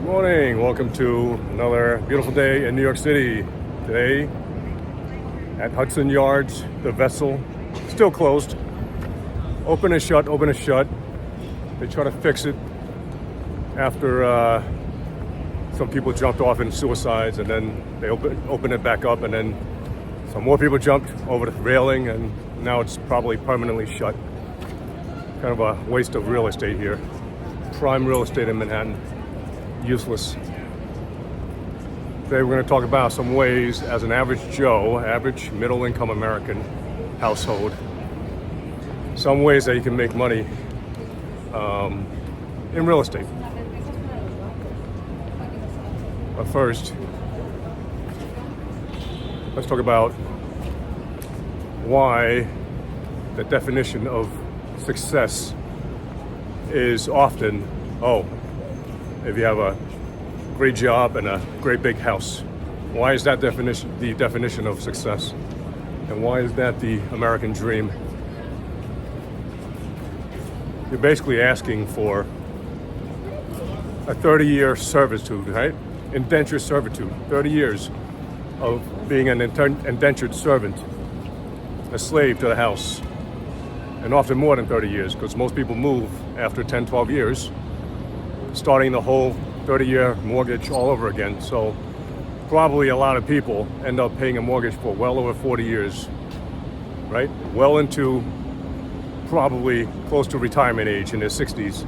Morning, welcome to another beautiful day in New York City. Today at Hudson Yards, the vessel still closed. Open and shut, open and shut. They try to fix it after some people jumped off in suicides, and then they open it back up, and then some more people jumped over the railing, and now it's probably permanently shut. Kind of a waste of real estate here. Prime real estate in Manhattan. Useless. Today we're going to talk about some ways as an average Joe, average middle income American household, some ways that you can make money in real estate. But first, let's talk about why the definition of success is often, if you have a great job and a great big house. Why is that the definition of success? And why is that the American dream? You're basically asking for a 30-year servitude, right? Indentured servitude, 30 years of being an indentured servant, a slave to the house. And often more than 30 years, because most people move after 10, 12 years, starting the whole 30-year mortgage all over again. So probably a lot of people end up paying a mortgage for well over 40 years, right? Well into probably close to retirement age in their 60s.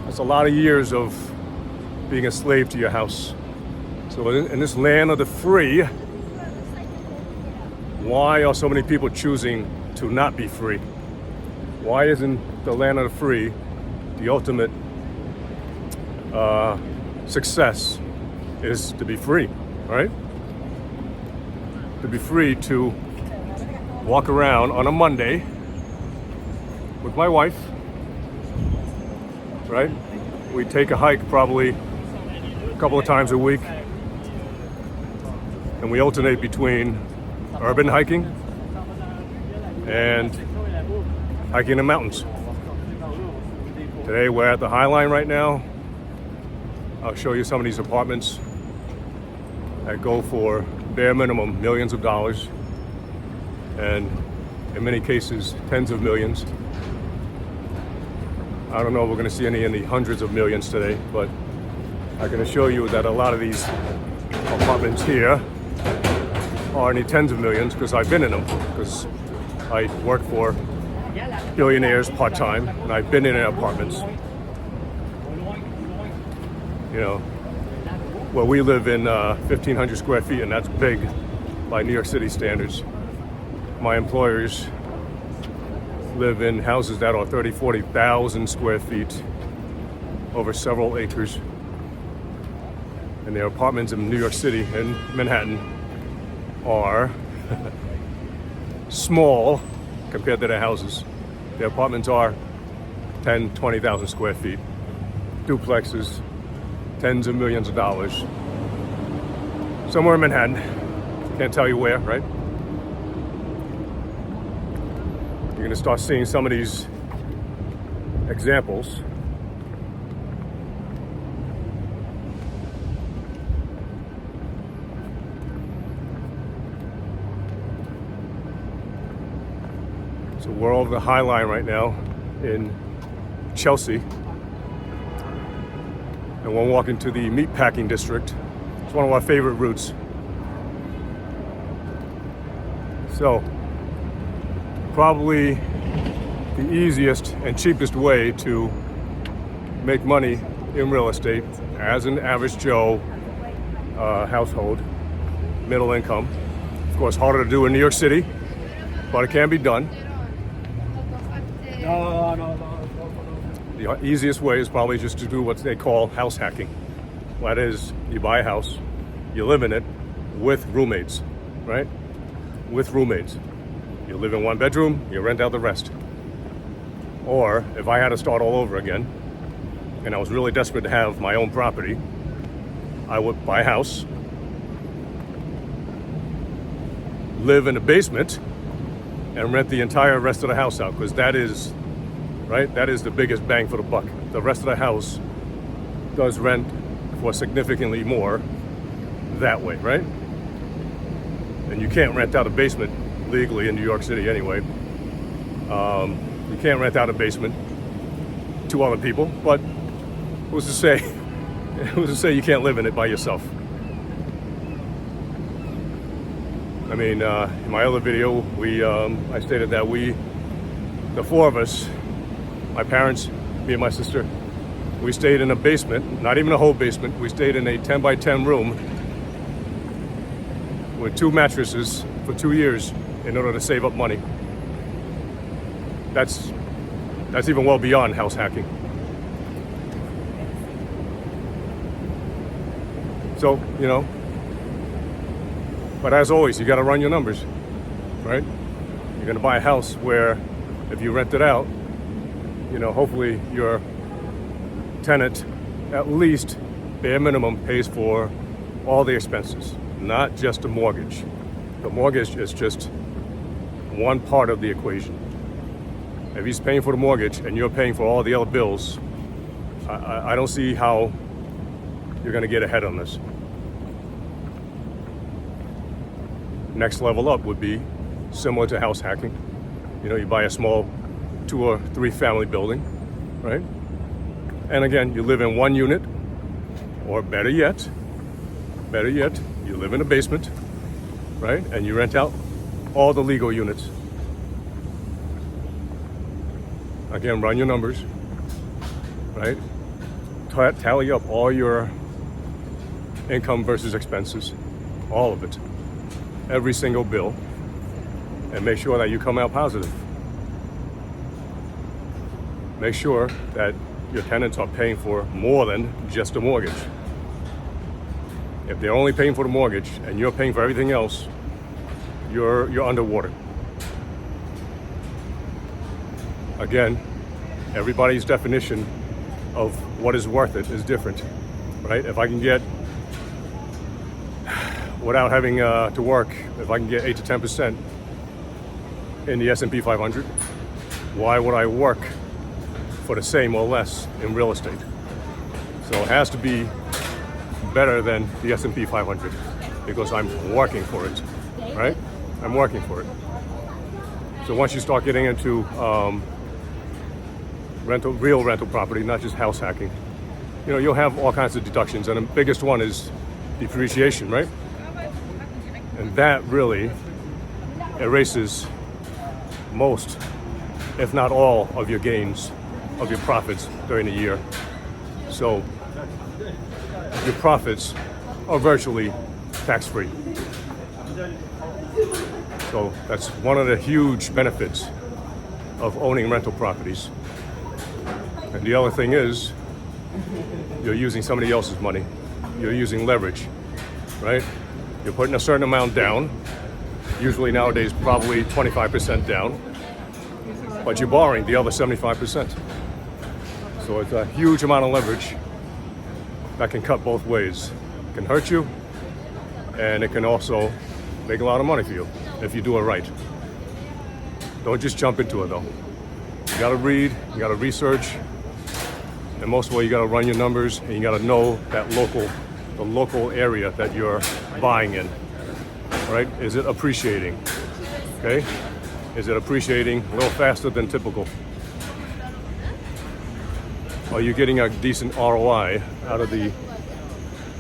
That's a lot of years of being a slave to your house. So in this land of the free, why are so many people choosing to not be free? Why isn't the land of the free the ultimate success is to be free, right? To be free to walk around on a Monday with my wife, right? We take a hike probably a couple of times a week, and we alternate between urban hiking and hiking in the mountains. Today we're at the High Line right now. I'll show you some of these apartments that go for bare minimum millions of dollars, and in many cases tens of millions. I don't know if we're going to see any in the hundreds of millions today, but I can assure you that a lot of these apartments here are in the tens of millions, because I've been in them, because I work for billionaires part-time, and I've been in their apartments. You know, well, we live in 1,500 square feet, and that's big by New York City standards. My employers live in houses that are 30, 40,000 square feet over several acres. And their apartments in New York City and Manhattan are small compared to their houses. Their apartments are 10, 20,000 square feet. Duplexes, tens of millions of dollars. Somewhere in Manhattan. Can't tell you where, right? You're going to start seeing some of these examples. So we're over the High Line right now in Chelsea. And we're walking to the meatpacking district. It's one of our favorite routes. So, probably the easiest and cheapest way to make money in real estate as an average Joe household, middle income. Of course, harder to do in New York City, but it can be done. The easiest way is probably just to do what they call house hacking. That is, you buy a house, you live in it with roommates, right? With roommates. You live in one bedroom, you rent out the rest. Or if I had to start all over again, and I was really desperate to have my own property, I would buy a house, live in the basement, and rent the entire rest of the house out, because that is, right, that is the biggest bang for the buck. The rest of the house does rent for significantly more that way, right? And you can't rent out a basement legally in New York City anyway. You can't rent out a basement to other people, but who's to say? Who's to say you can't live in it by yourself? I mean, in my other video, I stated that the four of us, my parents, me and my sister, we stayed in a basement, not even a whole basement. We stayed in a 10 by 10 room with 2 mattresses for 2 years in order to save up money. That's even well beyond house hacking. So, but as always, you got to run your numbers, right? You're going to buy a house where if you rent it out, hopefully your tenant, at least bare minimum, pays for all the expenses, not just the mortgage. The mortgage is just one part of the equation. If he's paying for the mortgage and you're paying for all the other bills, I don't see how you're going to get ahead on this. Next level up would be similar to house hacking. You buy a small 2 or 3 family building, right? And again, you live in one unit, or better yet, you live in a basement, right? And you rent out all the legal units. Again, run your numbers, right? Tally up all your income versus expenses, all of it, every single bill, and make sure that you come out positive. Make sure that your tenants are paying for more than just a mortgage. If they're only paying for the mortgage and you're paying for everything else, you're underwater. Again, everybody's definition of what is worth it is different, right? If I can get, without having to work, if I can get 8 to 10% in the S&P 500, why would I work for the same or less in real estate? So it has to be better than the S&P 500 because I'm working for it, right? I'm working for it. So once you start getting into real rental property, not just house hacking, you'll have all kinds of deductions, and the biggest one is depreciation, right? And that really erases most, if not all, of your gains, of your profits during the year. So your profits are virtually tax-free. So that's one of the huge benefits of owning rental properties. And the other thing is, you're using somebody else's money. You're using leverage, right? You're putting a certain amount down, usually nowadays probably 25% down, but you're borrowing the other 75%. So it's a huge amount of leverage that can cut both ways. It can hurt you, and it can also make a lot of money for you if you do it right. Don't just jump into it though. You gotta read, you gotta research, and most of all, you gotta run your numbers, and you gotta know that the local area that you're buying in, right? Is it appreciating, okay? Is it appreciating a little faster than typical? Are you getting a decent ROI out of the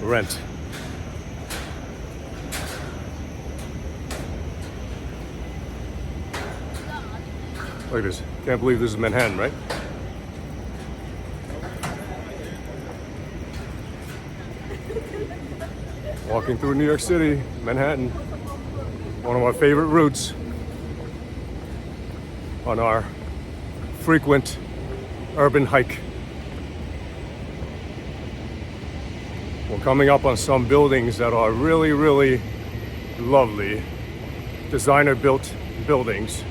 rent? Look at this. Can't believe this is Manhattan, right? Walking through New York City, Manhattan, one of our favorite routes on our frequent urban hike. We're coming up on some buildings that are really, really lovely, designer-built buildings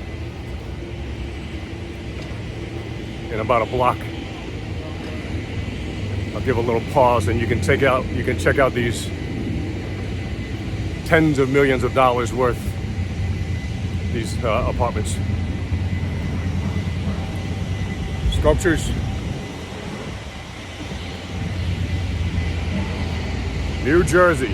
in about a block. I'll give a little pause, and you can check out these tens of millions of dollars worth, these apartments. Sculptures. New Jersey.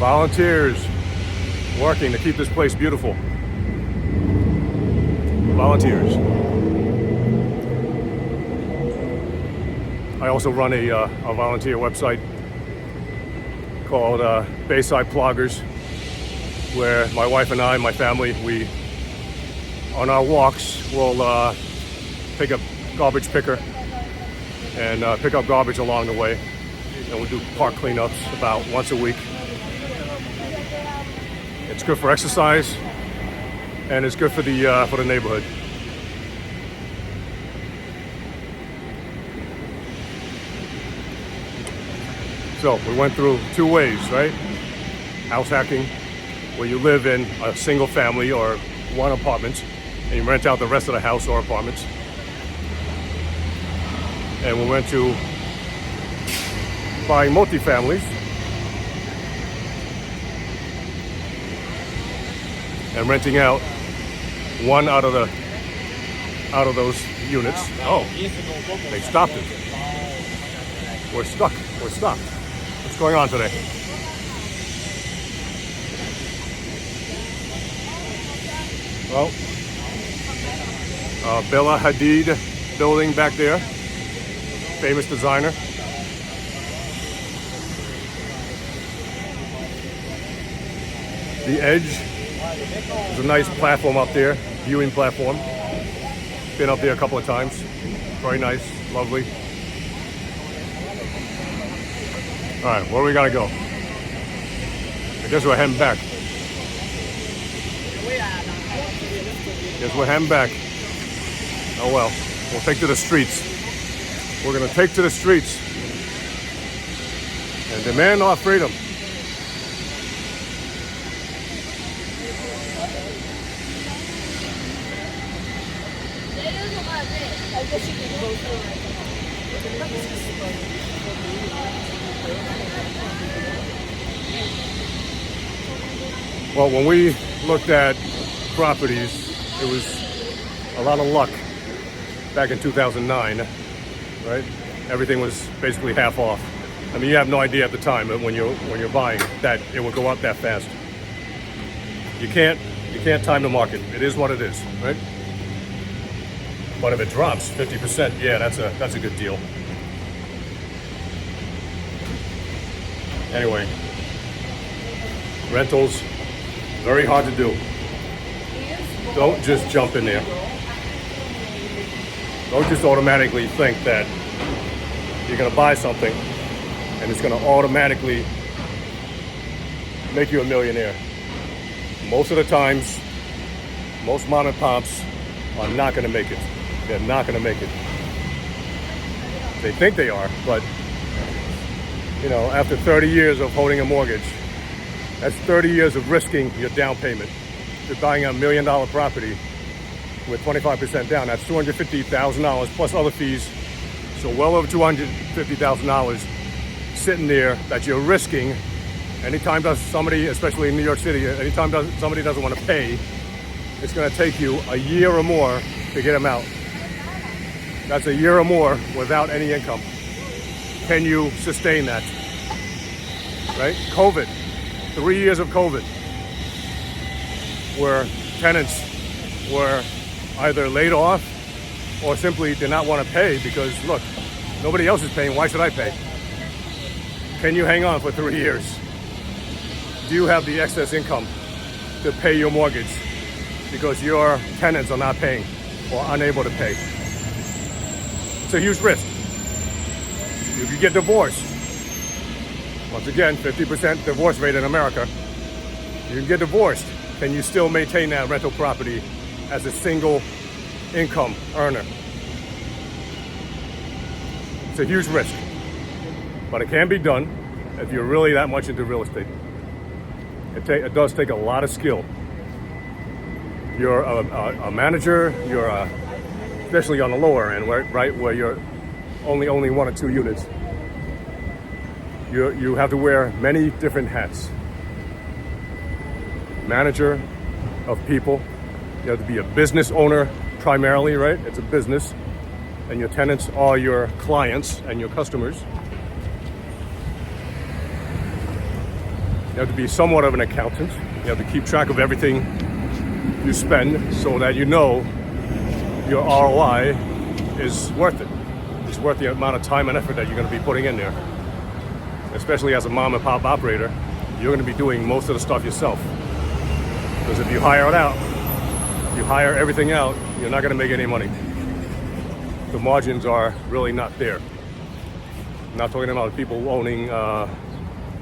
Volunteers working to keep this place beautiful. Volunteers. I also run a volunteer website called Bayside Ploggers, where my wife and I, my family, we, on our walks, will take a garbage picker and pick up garbage along the way. And we'll do park cleanups about once a week. It's good for exercise, and it's good for the neighborhood. So we went through two ways, right? House hacking, where you live in a single family or one apartment, and you rent out the rest of the house or apartments. And we went to buying multifamilies and renting out one out of those units. Oh, they stopped it. We're stuck. We're stopped. What's going on today? Well, Bella Hadid building back there, famous designer. The Edge. There's a nice platform up there, viewing platform. Been up there a couple of times. Very nice, lovely. All right, where we gotta go? I guess we're heading back. Guess we're heading back. Oh well, we'll take to the streets. We're gonna take to the streets and demand our freedom. Well, when we looked at properties, it was a lot of luck back in 2009, right? Everything was basically half off. I mean, you have no idea at the time when you're buying that it would go up that fast. You can't time the market. It is what it is, right? But if it drops 50%, yeah, that's a good deal. Anyway, rentals, very hard to do. Don't just jump in there. Don't just automatically think that you're gonna buy something and it's gonna automatically make you a millionaire. Most of the times, most mom and pops are not gonna make it. They're not gonna make it. They think they are, but you know, after 30 years of holding a mortgage, that's 30 years of risking your down payment. You're buying a $1 million property with 25% down. That's $250,000 plus other fees. So well over $250,000 sitting there that you're risking. Anytime somebody, especially in New York City, anytime somebody doesn't want to pay, it's going to take you a year or more to get them out. That's a year or more without any income. Can you sustain that? Right? COVID. 3 years of COVID, where tenants were either laid off or simply did not want to pay because, look, nobody else is paying. Why should I pay? Can you hang on for 3 years? Do you have the excess income to pay your mortgage because your tenants are not paying or unable to pay? It's a huge risk. You could get divorced. Once again, 50% divorce rate in America. You can get divorced. Can you still maintain that rental property as a single income earner? It's a huge risk, but it can be done if you're really that much into real estate. It does take a lot of skill. You're a manager, especially on the lower end, right, where you're only one or two units. You have to wear many different hats. Manager of people, you have to be a business owner, primarily, right? It's a business, and your tenants are your clients and your customers. You have to be somewhat of an accountant. You have to keep track of everything you spend so that you know your ROI is worth it. It's worth the amount of time and effort that you're going to be putting in there. Especially as a mom and pop operator, you're going to be doing most of the stuff yourself. Because if you hire it out, if you hire everything out, you're not going to make any money. The margins are really not there. I'm not talking about people owning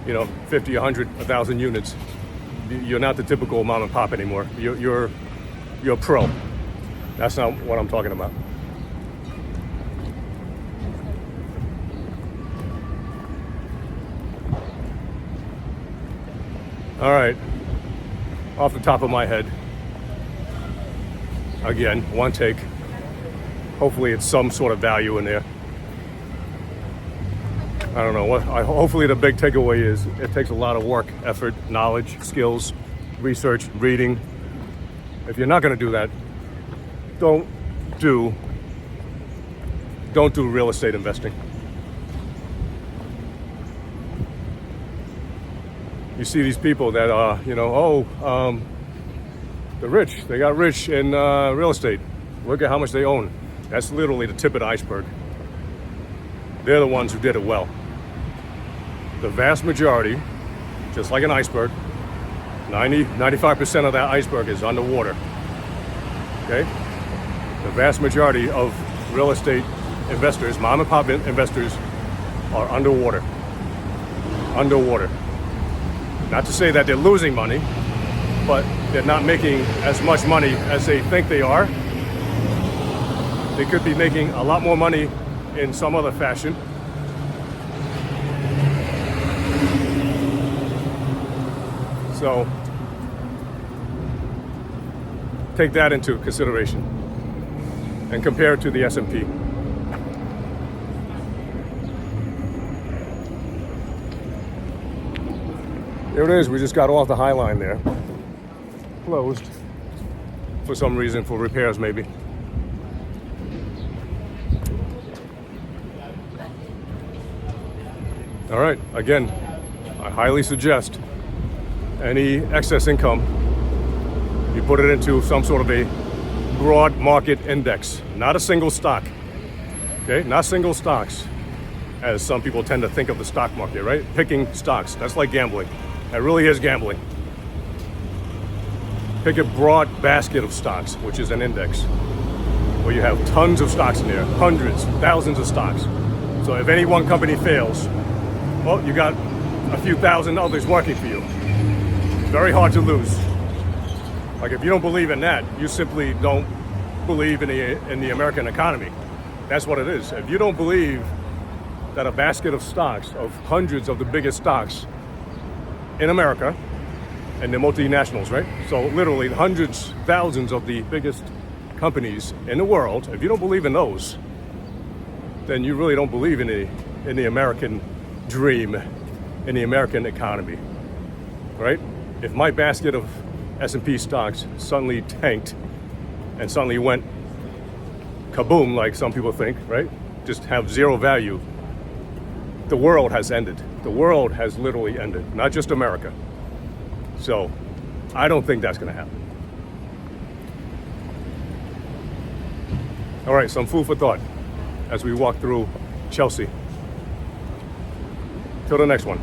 50, 100, 1,000 units. You're not the typical mom and pop anymore. You're a pro. That's not what I'm talking about. All right, off the top of my head, again, one take. Hopefully it's some sort of value in there. I don't know what. Hopefully the big takeaway is it takes a lot of work, effort, knowledge, skills, research, reading. If you're not going to do that, don't do real estate investing. You see these people that they're rich. They got rich in real estate. Look at how much they own. That's literally the tip of the iceberg. They're the ones who did it well. The vast majority, just like an iceberg, 95% of that iceberg is underwater. Okay? The vast majority of real estate investors, mom and pop investors, are underwater. Underwater. Not to say that they're losing money, but they're not making as much money as they think they are. They could be making a lot more money in some other fashion. So take that into consideration and compare it to the S&P. There it is. We just got off the High Line there. Closed for some reason, for repairs maybe. All right, again, I highly suggest any excess income, you put it into some sort of a broad market index, not a single stock. Okay, not single stocks, as some people tend to think of the stock market, right? Picking stocks, that's like gambling. That really is gambling. Pick a broad basket of stocks, which is an index, where you have tons of stocks in there, hundreds, thousands of stocks. So if any one company fails, well, you got a few thousand others working for you. Very hard to lose. Like if you don't believe in that, you simply don't believe in the American economy. That's what it is. If you don't believe that a basket of stocks, of hundreds of the biggest stocks in America, and the multinationals, right? So literally hundreds, thousands of the biggest companies in the world, if you don't believe in those, then you really don't believe in the American dream, in the American economy, right? If my basket of S&P stocks suddenly tanked and suddenly went kaboom, like some people think, right? Just have zero value, the world has ended. The world has literally ended, not just America. So I don't think that's going to happen. All right, some food for thought as we walk through Chelsea. Till the next one.